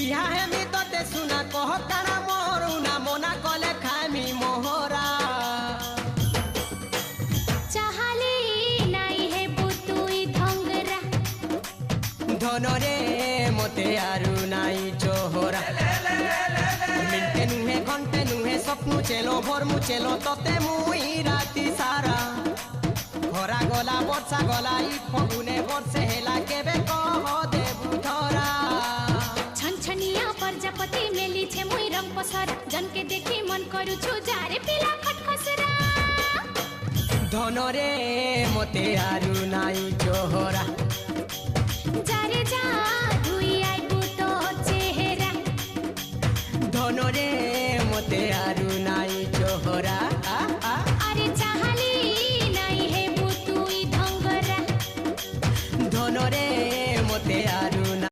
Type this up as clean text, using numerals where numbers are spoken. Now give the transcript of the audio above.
बिहा हेमी तोते सुना कह काना मोरुना मोना कले खामी मोहरा चाहले नाई है पुतुई धंगरा धनरे मते आरु नाई चोहरा मिनटे नुहे घंटे नुहे स्वप्नु चेलो भोर मु चेलो तोते मुई राती सारा खरा गला वर्षा गला ई फगुने वर्षे हेला केबे कह देबु धरा छनछनिया प्रजापति मेली छे मुई रंग पसरा जन के देखी मन करू छु जारे पिला खटखसरा धनरे मते आरु नाई चोहरा जारे जा धुई आई बुतो चेहरा धनरे